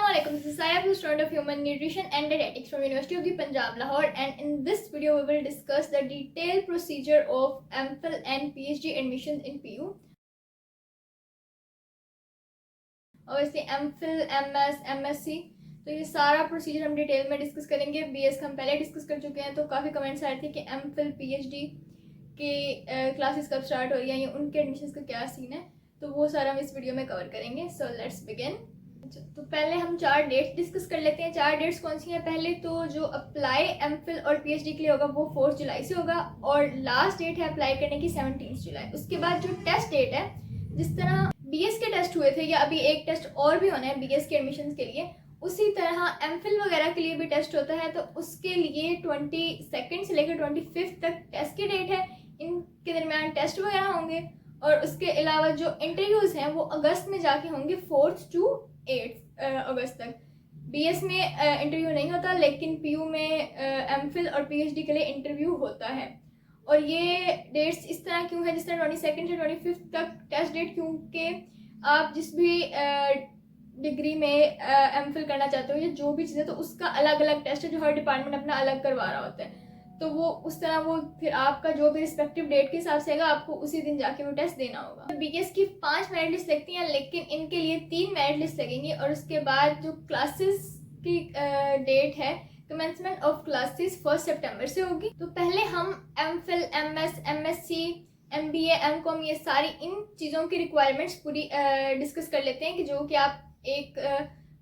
Assalamualaikum. This is Saya, student of Human Nutrition and Dietetics from University of the Punjab, Lahore, and in this video we will discuss the detailed procedure of MPhil and PhD admissions in PU. Obviously MPhil, MS, MSc, तो ये सारा procedure हम detail में discuss करेंगे. BS हम पहले discuss कर चुके हैं, तो काफ़ी कमेंट्स आए थे कि MPhil PhD के क्लासेस कब स्टार्ट हो रही हैं या उनके एडमिशन्स का क्या सीन है, तो वो सारा हम इस वीडियो में कवर करेंगे. So let's begin. तो पहले हम 4 डेट्स डिस्कस कर लेते हैं. 4 डेट्स कौन सी हैं? पहले तो जो अप्लाई MPhil और PhD के लिए होगा वो 4 जुलाई से होगा और लास्ट डेट है अप्लाई करने की 17 जुलाई. उसके बाद जो टेस्ट डेट है, जिस तरह BS के टेस्ट हुए थे या अभी एक टेस्ट और भी होना है BS के एडमिशन के लिए, उसी तरह MPhil वगैरह के लिए भी टेस्ट होता है. तो उसके लिए 22 से लेकर 25 तक टेस्ट की डेट है. इनके दरमियान टेस्ट वगैरह होंगे और उसके अलावा जो इंटरव्यूज़ हैं वो अगस्त में जाके होंगे 4 to 8 अगस्त तक. BS में इंटरव्यू नहीं होता, लेकिन PU में MPhil और PhD के लिए इंटरव्यू होता है. और ये डेट्स इस तरह क्यों है, जिस तरह 22 से 25 तक टेस्ट डेट, क्योंकि आप जिस भी डिग्री में MPhil करना चाहते हो या जो भी चीज़ है, तो उसका अलग अलग टेस्ट है जो हर डिपार्टमेंट अपना अलग करवा रहा होता है. तो वो उस तरह वो फिर आपका जो भी रिस्पेक्टिव डेट के हिसाब से है आपको उसी दिन जाके वो टेस्ट देना होगा. BS की 5 मेरिट लिस्ट लगती हैं, लेकिन इनके लिए 3 मेरिट लिस्ट लगेंगी. और उसके बाद जो क्लासेस की डेट है, कमेंसमेंट ऑफ क्लासेस 1 सितंबर से होगी. तो पहले हम MPhil, MS, MSc, MBA, MCom, ये सारी इन चीज़ों की रिक्वायरमेंट्स पूरी डिस्कस कर लेते हैं कि जो कि आप एक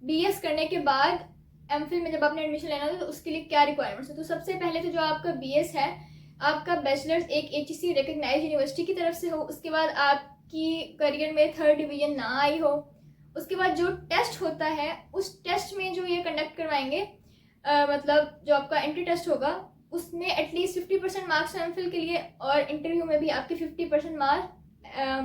BS करने के बाद MPhil में जब आपने एडमिशन लेना हो तो उसके लिए क्या रिक्वायरमेंट्स है. तो सबसे पहले तो जो आपका BS है, आपका बैचलर्स एक HEC रिकग्नाइज यूनिवर्सिटी की तरफ से हो. उसके बाद आपकी करियर में 3rd डिवीजन ना आई हो. उसके बाद जो टेस्ट होता है, उस टेस्ट में जो ये कंडक्ट करवाएंगे, मतलब जो आपका एंट्री टेस्ट होगा, उसमें एटलीस्ट 50% मार्क्स MPhil के लिए और इंटरव्यू में भी आपके 50%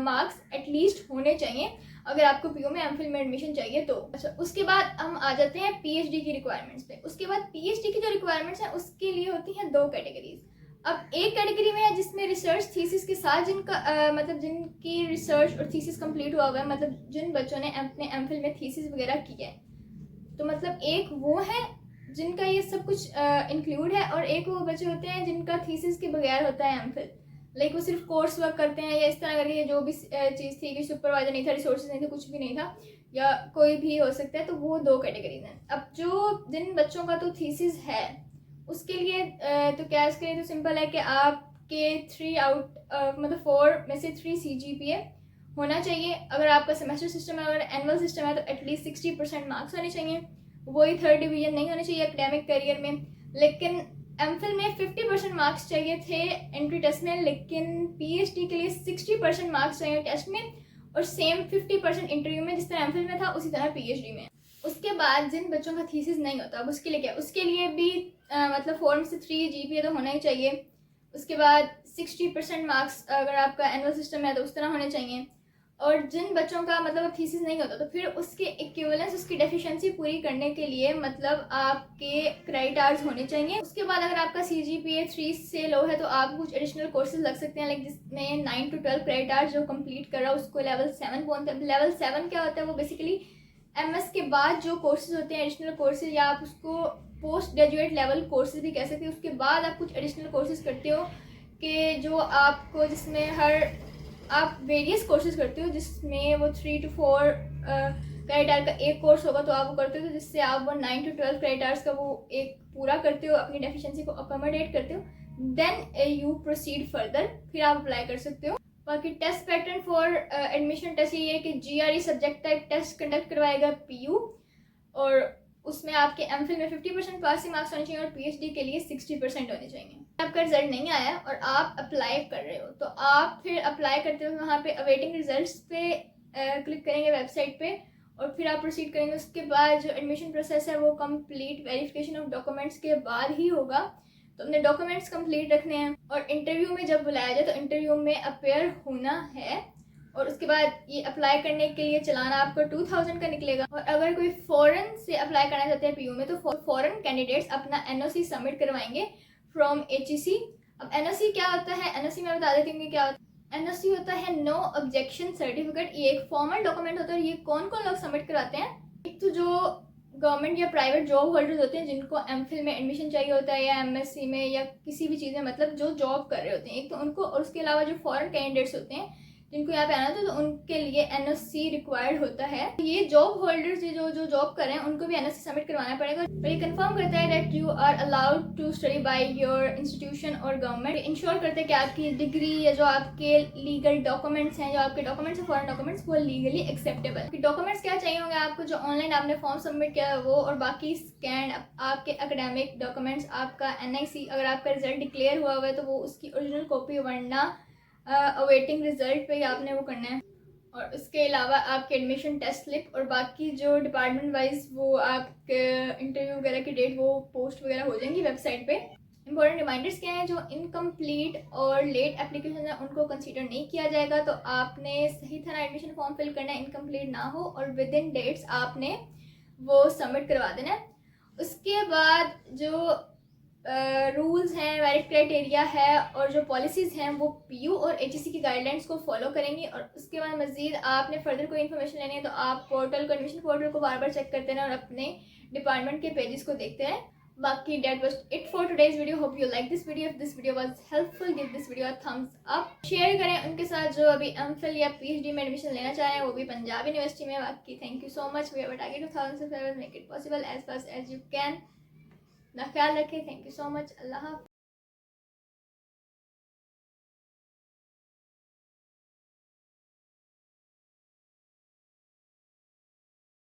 मार्क्स एटलीस्ट होने चाहिए अगर आपको PU में MPhil में एडमिशन चाहिए तो. अच्छा, उसके बाद हम आ जाते हैं PhD की रिक्वायरमेंट्स पे. उसके बाद PhD की जो रिक्वायरमेंट्स हैं उसके लिए होती हैं 2 कैटेगरीज. अब एक कैटेगरी में है जिसमें रिसर्च थीसिस के साथ जिनका मतलब जिनकी रिसर्च और थीसिस कंप्लीट हुआ हुआ है, मतलब जिन बच्चों ने अपने MPhil में थीसिस वगैरह की है. तो मतलब एक वो है जिनका ये सब कुछ इंक्लूड है, और एक वो बच्चे होते हैं जिनका थीसिस के बगैर होता है MPhil. लाइक वो सिर्फ कोर्स वर्क करते हैं या इस तरह करके जो भी चीज़ थी कि सुपरवाइजर नहीं था, रिसोर्सेज नहीं थे, कुछ भी नहीं था, या कोई भी हो सकता है. तो वो 2 कैटेगरीज हैं. अब जो जिन बच्चों का तो थीसिस है उसके लिए तो क्या इसके लिए तो सिंपल है कि आपके 3 आउट मतलब 4 में से 3 CGPA होना चाहिए. अगर आपका सेमेस्टर सिस्टम है, अगर एनुअल सिस्टम है, तो एटलीस्ट 60% मार्क्स होने चाहिए. वही 3rd डिवीजन नहीं होने चाहिए एकेडमिक करियर में. लेकिन MPhil में 50% मार्क्स चाहिए थे एंट्री टेस्ट में, लेकिन PhD के लिए 60% मार्क्स चाहिए टेस्ट में और सेम 50% इंटरव्यू में. जिस तरह MPhil में था उसी तरह PhD में. उसके बाद जिन बच्चों का थीसिस नहीं होता, अब उसके लिए क्या, उसके लिए भी मतलब 4 में से 3 GPA तो होना ही चाहिए. उसके बाद 60% मार्क्स अगर आपका एनुअल सिस्टम है तो उस तरह होने चाहिए. और जिन बच्चों का मतलब थीसिस नहीं होता, तो फिर उसके इक्विवेलेंस, उसकी डेफिशिएंसी पूरी करने के लिए मतलब आपके क्रेडिट आवर्स होने चाहिए. उसके बाद अगर आपका CGPA 3 से लो है तो आप कुछ एडिशनल कोर्सेज लग सकते हैं, लाइक जिसमें 9 to 12 क्रेडिट आवर्स जो कंप्लीट कर रहा है उसको लेवल 7 बोलते हैं. लेवल 7 क्या होता है? वो बेसिकली MS के बाद जो कोर्सेज होते हैं एडिशनल कोर्सेज, या आप उसको पोस्ट ग्रेजुएट लेवल कोर्सेज भी कह सकते हैं. उसके बाद आप कुछ एडिशनल कोर्सेज करते हो कि जो आपको, जिसमें आप वेरियस कोर्सेज करते हो, जिसमें वो 3 to 4 क्रेडिट आवर का एक कोर्स होगा तो आप वो करते हो, तो जिससे आप वो 9 to 12 क्रेडिट आवर्स का वो एक पूरा करते हो, अपनी डेफिशिएंसी को अकोमोडेट करते हो. देन यू प्रोसीड फर्दर, फिर आप अप्लाई कर सकते हो. बाकी test pattern for admission test ये है कि GRE subject type test conduct करवाएगा PU, और उसमें आपके MPhil में 50% पासिंग मार्क्स होने चाहिए और PhD के लिए 60% होने चाहिए. आपका रिजल्ट नहीं आया और आप अप्लाई कर रहे हो, तो आप फिर अप्लाई करते हो वहाँ पे अवेटिंग रिजल्ट्स पे क्लिक करेंगे वेबसाइट पे, और फिर आप प्रोसीड करेंगे. उसके बाद जो एडमिशन प्रोसेस है वो कंप्लीट वेरिफिकेशन ऑफ डॉक्यूमेंट्स के बाद ही होगा. तो अपने डॉक्यूमेंट्स कंप्लीट रखने हैं, और इंटरव्यू में जब बुलाया जाए तो इंटरव्यू में अपेयर होना है. और उसके बाद ये अप्लाई करने के लिए चलाना आपको 2000 का निकलेगा. और अगर कोई फॉरेन से अप्लाई करना चाहते हैं PU में, तो फॉरेन कैंडिडेट्स अपना NOC सबमिट करवाएंगे फ्रॉम HEC. अब NOC क्या होता है? NOC मैं बता देती हूँ क्या होता है. NOC होता है नो ऑब्जेक्शन सर्टिफिकेट. ये एक फॉर्मल डॉक्यूमेंट होता है. और ये कौन कौन लोग सबमिट कराते हैं? एक तो जो गवर्नमेंट या प्राइवेट जॉब होल्डर्स होते हैं जिनको एमफिल में एडमिशन चाहिए होता है या एमएससी में या किसी भी चीज़ में, मतलब जो जॉब कर रहे होते हैं एक तो उनको, और उसके अलावा जो फॉरेन कैंडिडेट्स होते हैं जिनको यहाँ पे आना था तो उनके लिए एनओसी रिक्वायर्ड होता है। ये जॉब होल्डर्स जो जॉब कर रहे हैं उनको भी एनओसी सबमिट करवाना पड़ेगा और ये कंफर्म करता है that you are allowed to study by your institution और गवर्नमेंट। इंश्योर करते हैं कि आपकी डिग्री या जो आपके लीगल डॉक्यूमेंट्स हैं, जो आपके डॉक्यूमेंट्स हैं फॉरेन डॉक्यूमेंट्स, वो लीगली एक्सेप्टेबल। डॉक्यूमेंट्स क्या चाहिए होंगे आपको? जो ऑनलाइन आपने फॉर्म सबमिट किया है वो, और बाकी स्कैन आपके एकेडमिक डॉक्यूमेंट्स, आपका एनआईसी, अगर आपका रिजल्ट डिक्लेयर हुआ है तो वो उसकी ओरिजिनल कॉपी, वरना अवेटिंग रिजल्ट पे आपने वो करना है। और उसके अलावा आपके एडमिशन टेस्ट स्लिप और बाकी जो डिपार्टमेंट वाइज वो आपके इंटरव्यू वगैरह की डेट वो पोस्ट वगैरह हो जाएंगी वेबसाइट पे। इंपॉर्टेंट रिमाइंडर्स क्या हैं? जो इनकम्प्लीट और लेट एप्लीकेशन है उनको कंसीडर नहीं किया जाएगा, तो आपने सही तरह एडमिशन फॉर्म फिल करना है, इनकम्प्लीट ना हो, और विद इन डेट्स आपने वो सबमिट करवा देना है। उसके बाद जो रूल्स हैं, वैलिड क्राइटेरिया है और जो पॉलिसीज़ हैं वो पीयू और एचईसी की गाइडलाइंस को फॉलो करेंगी। और उसके बाद मज़ीद आपने फर्दर कोई इन्फॉर्मेशन लेनी है तो आप पोर्टल को, एडमिशन पोर्टल को बार बार चेक करते रहें और अपने डिपार्टमेंट के पेजेस को देखते रहें। बाकी that was it for today's video. Hope you like this video. If this video was helpful give this video a thumbs up. Share करें उनके साथ जो अभी एमफिल या पीएचडी में एडमिशन लेना चाह रहे हैं, वो भी पंजाब यूनिवर्सिटी में। बाकी thank you so much. We have a target 2000 subscribers, make it possible as fast as you can. ना ख्याल रखें। Thank you so much. अल्लाह हाफ़िज़।